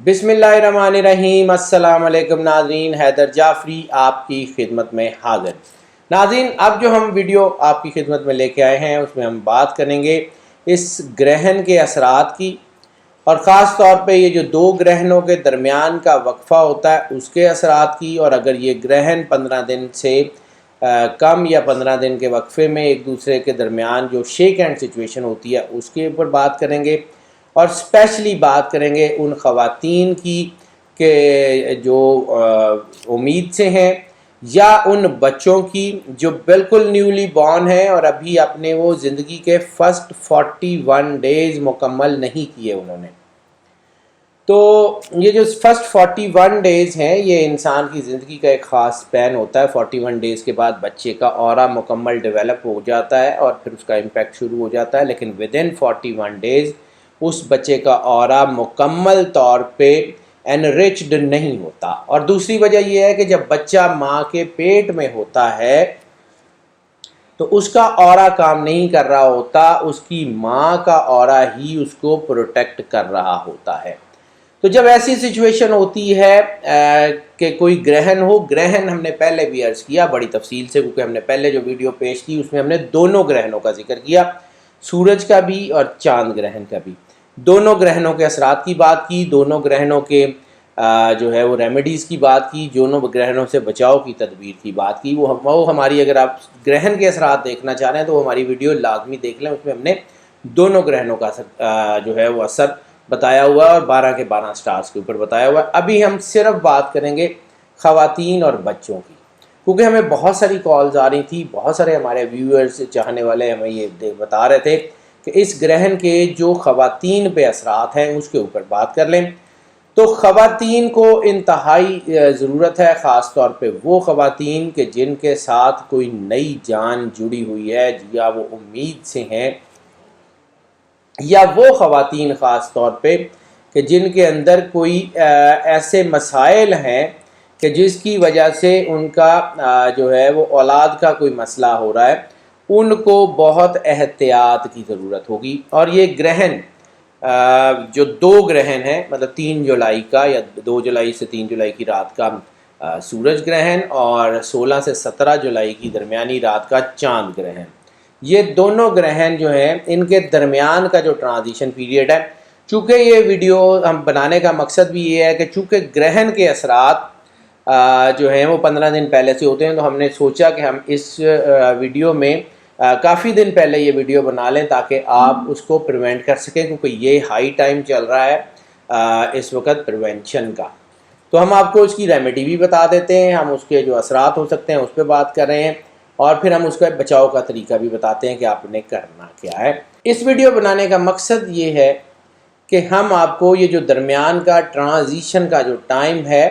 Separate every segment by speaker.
Speaker 1: बिस्मिल्लाहिर्रहमानिर्रहीम। अस्सलाम वालेकुम नाज़रीन, हैदर जाफरी आपकी खिदमत में हाज़िर। नाज़रीन, अब जो हम वीडियो आपकी खिदमत में लेके आए हैं उसमें हम बात करेंगे इस ग्रहण के असरात की, और ख़ास तौर पे ये जो दो ग्रहणों के दरमियान का वक्फ़ा होता है उसके असरात की, और अगर ये ग्रहण 15 दिन से कम या 15 दिन के वक्फ़े में एक दूसरे के दरमियान जो शेक हैंड सिचुएशन होती है उसके ऊपर बात करेंगे। और स्पेशली बात करेंगे उन ख़वातीन की कि जो उम्मीद से हैं, या उन बच्चों की जो बिल्कुल न्यूली बॉर्न हैं और अभी अपने वो ज़िंदगी के फ़र्स्ट 41 डेज़ मुकम्मल नहीं किए उन्होंने। तो ये जो फर्स्ट 41 डेज़ हैं ये इंसान की ज़िंदगी का एक ख़ास स्पैन होता है। 41 डेज़ के बाद बच्चे का ऑरा मुकम्मल डेवलप हो जाता है और फिर उसका इम्पैक्ट शुरू हो जाता है, लेकिन विद इन 41 डेज़ उस बच्चे का ऑरा मुकम्मल तौर पे एनरिच्ड नहीं होता। और दूसरी वजह यह है कि जब बच्चा माँ के पेट में होता है तो उसका ऑरा काम नहीं कर रहा होता, उसकी माँ का ऑरा ही उसको प्रोटेक्ट कर रहा होता है। तो जब ऐसी सिचुएशन होती है कि कोई ग्रहण हो, ग्रहण हमने पहले भी अर्ज़ किया बड़ी तफसील से, क्योंकि हमने पहले जो वीडियो पेश की उसमें हमने दोनों ग्रहणों का जिक्र किया, सूरज का भी और चांद ग्रहण का भी। दोनों ग्रहणों के असरात की बात की, दोनों ग्रहणों के जो है वो रेमेडीज़ की बात की, दोनों ग्रहणों से बचाव की तदबीर की बात की। वो हमारी, अगर आप ग्रहण के असरात देखना चाह रहे हैं तो हमारी वीडियो लाजमी देख लें, उसमें हमने दोनों ग्रहणों का जो है वो असर बताया हुआ और 12 के 12 स्टार्स के ऊपर बताया हुआ है। अभी हम सिर्फ बात करेंगे ख़वातीन और बच्चों की, क्योंकि हमें बहुत सारी कॉल्स आ रही थी, बहुत सारे हमारे व्यूअर्स चाहने वाले हमें ये बता रहे थे कि इस ग्रहण के जो ख़वातीन पे असरात हैं उसके ऊपर बात कर लें। तो ख़वातीन को इंतहाई ज़रूरत है, ख़ास तौर पे वो ख़वातीन के जिनके साथ कोई नई जान जुड़ी हुई है, या वो उम्मीद से हैं, या वो ख़वातीन ख़ास तौर पे कि जिनके अंदर कोई ऐसे मसाइल हैं कि जिसकी वजह से उनका जो है वो औलाद का कोई मसला हो रहा है, उनको बहुत एहतियात की ज़रूरत होगी। और ये ग्रहण जो दो ग्रहण हैं, मतलब 3 जुलाई का या 2 जुलाई से 3 जुलाई की रात का सूरज ग्रहण और 16 से 17 जुलाई की दरमियानी रात का चांद ग्रहण, ये दोनों ग्रहण जो हैं इनके दरमियान का जो ट्रांजिशन पीरियड है, चूँकि ये वीडियो हम बनाने का मकसद भी ये है कि चूँकि ग्रहण के असरात जो हैं वो 15 दिन पहले से होते हैं, तो हमने सोचा कि हम इस वीडियो में काफ़ी दिन पहले ये वीडियो बना लें ताकि आप उसको प्रिवेंट कर सकें, क्योंकि ये हाई टाइम चल रहा है इस वक्त प्रिवेंशन का। तो हम आपको उसकी रेमेडी भी बता देते हैं, हम उसके जो असरात हो सकते हैं उस पर बात कर रहे हैं, और फिर हम उसका बचाव का तरीका भी बताते हैं कि आपने करना क्या है। इस वीडियो बनाने का मकसद ये है कि हम आपको ये जो दरमियान का ट्रांजिशन का जो टाइम है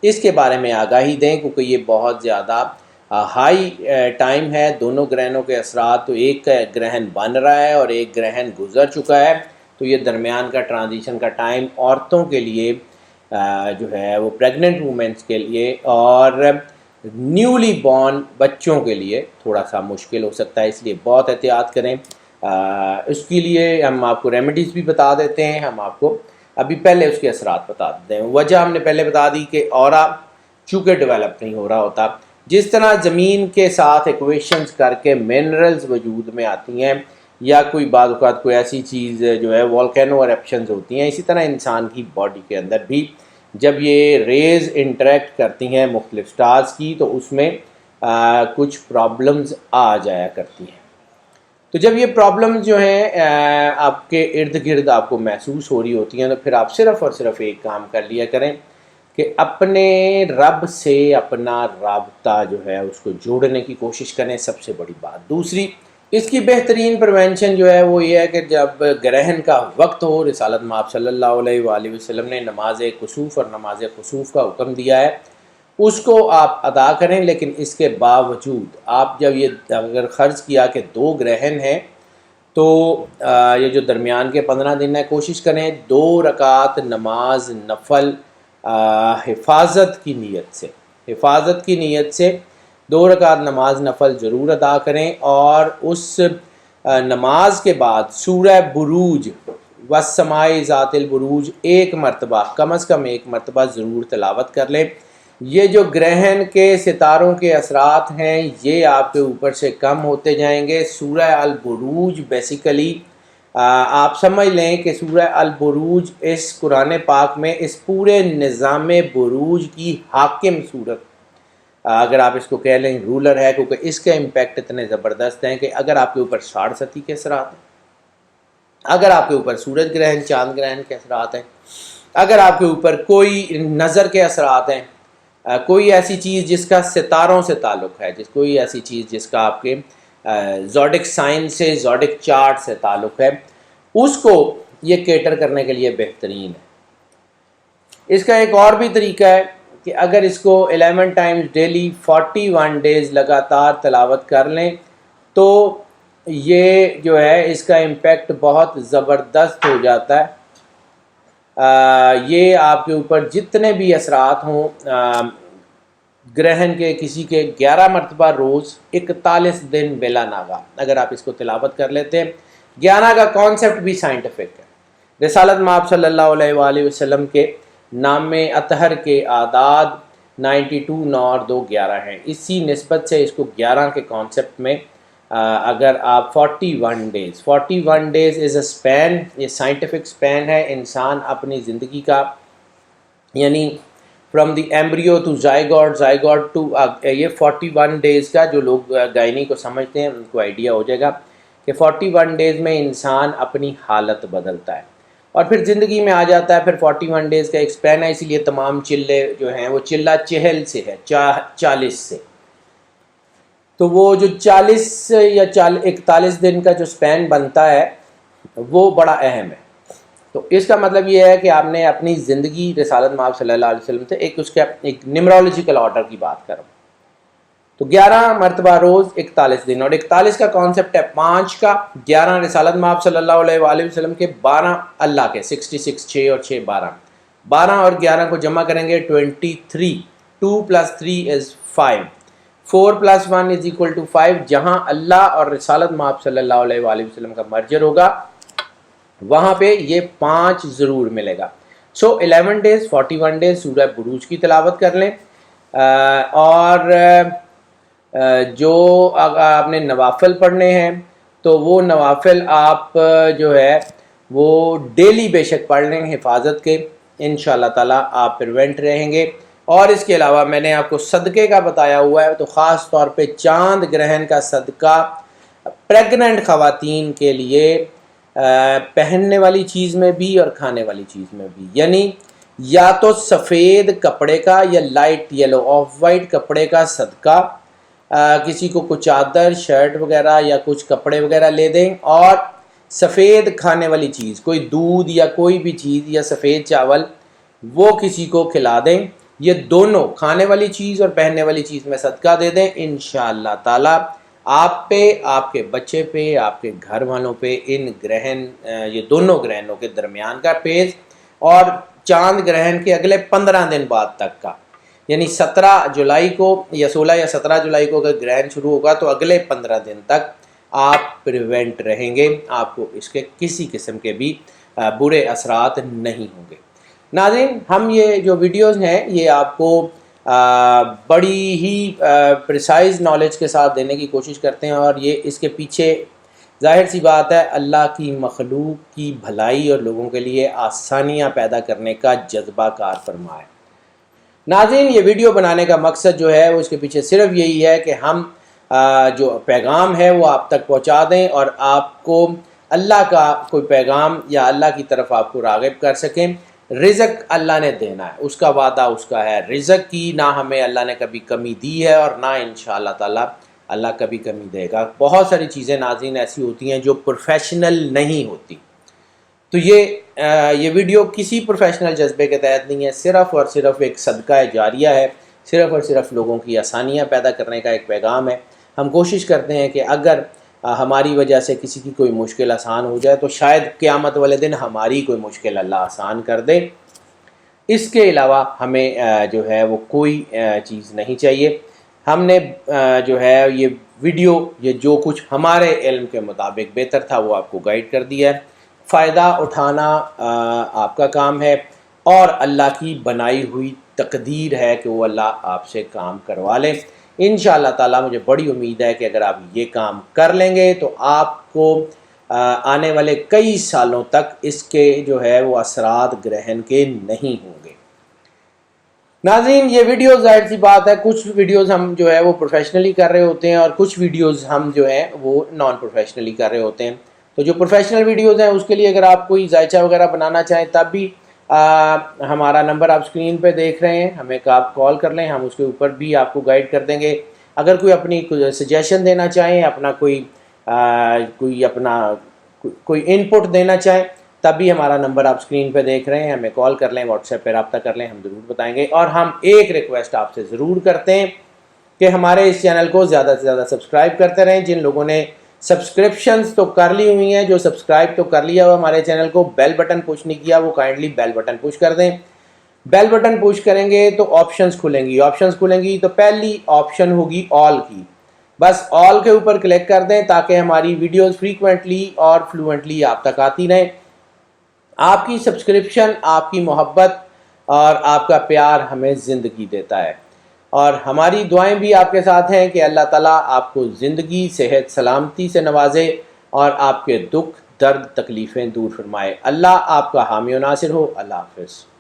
Speaker 1: इसके बारे में आगाही दें, क्योंकि ये बहुत ज़्यादा हाई टाइम है। दोनों ग्रहणों के असरात, तो एक ग्रहण बन रहा है और एक ग्रहण गुजर चुका है, तो ये दरमियान का ट्रांजिशन का टाइम औरतों के लिए जो है वो प्रेग्नेंट वूमेंस के लिए और न्यूली बॉर्न बच्चों के लिए थोड़ा सा मुश्किल हो सकता है, इसलिए बहुत एहतियात करें। इसके लिए हम आपको रेमेडीज़ भी बता देते हैं, हम आपको अभी पहले उसके असरात बता देते हैं। वजह हमने पहले बता दी कि ऑरा चूँकि डेवलप नहीं हो रहा होता, जिस तरह ज़मीन के साथ इक्वेशंस करके मिनरल्स वजूद में आती हैं, या कोई बाद औक़ात कोई ऐसी चीज़ जो है वोल्केनो एरप्शंस होती हैं, इसी तरह इंसान की बॉडी के अंदर भी जब ये रेज़ इंटरेक्ट करती हैं मुख्तलिफ स्टार्स की, तो उसमें कुछ प्रॉब्लम्स आ जाया करती हैं। तो जब ये प्रॉब्लम्स जो हैं आपके इर्द गिर्द आपको महसूस हो रही होती हैं, तो फिर आप सिर्फ़ और सिर्फ एक काम कर लिया करें कि अपने रब से अपना राब्ता जो है उसको जोड़ने की कोशिश करें, सबसे बड़ी बात। दूसरी, इसकी बेहतरीन प्रिवेंशन जो है वो ये है कि जब ग्रहण का वक्त हो, रिसालत माब सल्लल्लाहु अलैहि वसल्लम ने नमाज कुसूफ़ और नमाज खुसूफ़ का हुक्म दिया है, उसको आप अदा करें। लेकिन इसके बावजूद आप जब ये अगर ख़र्ज़ किया कि 2 ग्रहण हैं, तो ये जो दरमियान के 15 दिन है, कोशिश करें 2 रकात नमाज नफल हिफाजत की नीयत से 2 रकात नमाज नफल ज़रूर अदा करें। और उस नमाज के बाद सूरह बुरूज वस्समाए ज़ातिल बुरूज एक मरतबा, कम अज़ कम एक मरतबा ज़रूर तिलावत कर लें। ये जो ग्रहण के सितारों के असरात हैं ये आपके ऊपर से कम होते जाएंगे। सूरह अल बुरूज बेसिकली आप समझ लें कि सूरह अल बुरूज इस कुरान पाक में इस पूरे निज़ाम बुरूज की हाकिम सूरत, अगर आप इसको कह लें रूलर है, क्योंकि इसका इम्पैक्ट इतने ज़बरदस्त हैं कि अगर आपके ऊपर साढ़सती के असरात हैं, अगर आपके ऊपर सूरज ग्रहण चांद ग्रहण के असरात हैं, अगर आपके ऊपर कोई नज़र के असरात हैं, कोई ऐसी चीज़ जिसका सितारों से ताल्लुक़ है, कोई ऐसी चीज़ जिसका आपके ज़ोडिक साइन से, ज़ोडिक चार्ट से ताल्लुक़ है, उसको ये कैटर करने के लिए बेहतरीन है। इसका एक और भी तरीका है कि अगर इसको 11 टाइम्स डेली 41 डेज़ लगातार तिलावत कर लें तो ये जो है इसका इम्पेक्ट बहुत ज़बरदस्त हो जाता है। ये आपके ऊपर जितने भी असरात हों ग्रहण के, किसी के 11 मरतबा रोज़ 41 दिन बेला नागा अगर आप इसको तिलावत कर लेते हैं। 11 का कॉन्सेप्ट भी साइंटिफिक है। रिसालत माब सल्लल्लाहु अलैहि वसल्लम के नाम में अतहर के आदाद 92 9 और 2 11 हैं। इसी निस्बत से इसको 11 के कॉन्सेप्ट में अगर आप 41 डेज़ इज़ अ स्पैन, ये साइंटिफिक स्पैन है इंसान अपनी ज़िंदगी का, यानी from the embryo to zygote to ये 41 डेज़ का, जो लोग गायनी को समझते हैं उनको आइडिया हो जाएगा कि 41 डेज़ में इंसान अपनी हालत बदलता है और फिर ज़िंदगी में आ जाता है। फिर 41 डेज़ का एक स्पैन है, इसीलिए तमाम चिल्ले जो हैं वो चिल्ला चहल से है 40 से, तो वो जो 40 या 41 दिन का जो स्पैन बनता है वो बड़ा अहम है। तो इसका मतलब ये है कि आपने अपनी ज़िंदगी रिसालत माब सल्लल्लाहु अलैहि वसल्लम से एक उसका एक न्यूमरोलॉजिकल ऑर्डर की बात करूँ तो 11 मरतबा रोज़ 41 दिन, और 41 का कॉन्सेप्ट है 5 का, 11 रिसालत माब सल्लल्लाहु अलैहि वसल्लम के, 12 अल्लाह के, 66 6 और 6 12 और 11 को जमा करेंगे 23, 2 + 3 इज़ 5, 4 + 1 इज़ इक्वल टू 5। जहाँ अल्लाह और रिसालत माब सल्लल्लाहु अलैहि वसल्लम का मर्जर होगा वहाँ पे ये 5 ज़रूर मिलेगा। सो 11 डेज़ 41 डेज़ सूरह बुरूज की तिलावत कर लें। और जो आपने नवाफिल पढ़ने हैं तो वो नवाफिल आप जो है वो डेली बेशक पढ़ लें हिफाजत के, इंशाअल्लाह ताला आप प्रिवेंट रहेंगे। और इसके अलावा मैंने आपको सदक़े का बताया हुआ है, तो ख़ास तौर पे चांद ग्रहण का सदका प्रेग्नेंट ख़वातीन के लिए पहनने वाली चीज़ में भी और खाने वाली चीज़ में भी, यानी या तो सफ़ेद कपड़े का या लाइट येलो ऑफ वाइट कपड़े का सदका, किसी को कुछ चादर शर्ट वगैरह या कुछ कपड़े वगैरह ले दें, और सफ़ेद खाने वाली चीज़ कोई दूध या कोई भी चीज़ या सफ़ेद चावल वो किसी को खिला दें। ये दोनों खाने वाली चीज़ और पहनने वाली चीज़ में सदका दे दें, इंशाअल्लाह ताला आप पे, आपके बच्चे पे, आपके घर वालों पे इन ग्रहण, ये दोनों ग्रहणों के दरमियान का पेज और चांद ग्रहण के अगले 15 दिन बाद तक का, यानी 17 जुलाई को या 16 या 17 जुलाई को अगर ग्रहण शुरू होगा तो अगले 15 दिन तक आप प्रिवेंट रहेंगे, आपको इसके किसी किस्म के भी बुरे असरात नहीं होंगे। नाज़रीन, हम ये जो वीडियोज़ हैं ये आपको बड़ी ही प्रिसाइज नॉलेज के साथ देने की कोशिश करते हैं, और ये इसके पीछे ज़ाहिर सी बात है अल्लाह की मखलूक की भलाई और लोगों के लिए आसानियाँ पैदा करने का जज्बा कार फरमा है। नाज़रीन, ये वीडियो बनाने का मकसद जो है वो इसके पीछे सिर्फ यही है कि हम जो पैगाम है वो आप तक पहुँचा दें और आपको अल्लाह का कोई पैगाम या अल्लाह की तरफ आपको राग़िब कर सकें। रिज़्क़ अल्लाह ने देना है, उसका वादा उसका है, रिज़्क़ की ना हमें अल्लाह ने कभी कमी दी है और ना इंशाअल्लाह ताला अल्लाह कभी कमी देगा। बहुत सारी चीज़ें नाज़रीन ऐसी होती हैं जो प्रोफेशनल नहीं होती, तो ये वीडियो किसी प्रोफेशनल जज्बे के तहत नहीं है, सिर्फ़ और सिर्फ एक सदका जारिया है, सिर्फ़ और सिर्फ लोगों की आसानियाँ पैदा करने का एक पैगाम है। हम कोशिश करते हैं कि अगर हमारी वजह से किसी की कोई मुश्किल आसान हो जाए तो शायद क़यामत वाले दिन हमारी कोई मुश्किल अल्लाह आसान कर दे। इसके अलावा हमें जो है वो कोई चीज़ नहीं चाहिए। हमने जो है ये वीडियो, ये जो कुछ हमारे इल्म के मुताबिक बेहतर था वो आपको गाइड कर दिया है। फ़ायदा उठाना आपका काम है और अल्लाह की बनाई हुई तकदीर है कि वो अल्लाह आपसे काम करवा ले। इंशाअल्लाह ताला मुझे बड़ी उम्मीद है कि अगर आप ये काम कर लेंगे तो आपको आने वाले कई सालों तक इसके जो है वो असरात ग्रहण के नहीं होंगे। नाज़रीन, ये वीडियो ज़ाहिर सी बात है, कुछ वीडियोस हम जो है वो प्रोफेशनली कर रहे होते हैं और कुछ वीडियोस हम जो है वो नॉन प्रोफेशनली कर रहे होते हैं। तो जो प्रोफेशनल वीडियोस हैं उसके लिए अगर आप कोई जायचा वगैरह बनाना चाहें तब भी हमारा नंबर आप स्क्रीन पे देख रहे हैं, हमें आप कॉल कर लें, हम उसके ऊपर भी आपको गाइड कर देंगे। अगर कोई अपनी सजेशन देना चाहें, अपना कोई इनपुट देना चाहें, तब भी हमारा नंबर आप स्क्रीन पे देख रहे हैं, हमें कॉल कर लें, व्हाट्सएप पे रब्ता कर लें, हम ज़रूर बताएंगे। और हम एक रिक्वेस्ट आपसे ज़रूर करते हैं कि हमारे इस चैनल को ज़्यादा से ज़्यादा सब्सक्राइब करते रहें। जिन लोगों ने सब्सक्रिप्शंस तो कर ली हुई हैं, जो सब्सक्राइब तो कर लिया हुआ हमारे चैनल को, बेल बटन पुश नहीं किया, वो काइंडली बेल बटन पुश कर दें। बेल बटन पुश करेंगे तो ऑप्शंस खुलेंगी तो पहली ऑप्शन होगी ऑल की, बस ऑल के ऊपर क्लिक कर दें ताकि हमारी वीडियोस फ्रीक्वेंटली और फ्लुएंटली आप तक आती रहें। आपकी सब्सक्रिप्शन, आपकी मोहब्बत और आपका प्यार हमें ज़िंदगी देता है और हमारी दुआएं भी आपके साथ हैं कि अल्लाह ताला आपको ज़िंदगी, सेहत, सलामती से नवाजे और आपके दुख, दर्द, तकलीफ़ें दूर फरमाए। अल्लाह आपका हामी और नासिर हो। अल्लाह हाफ़िज़।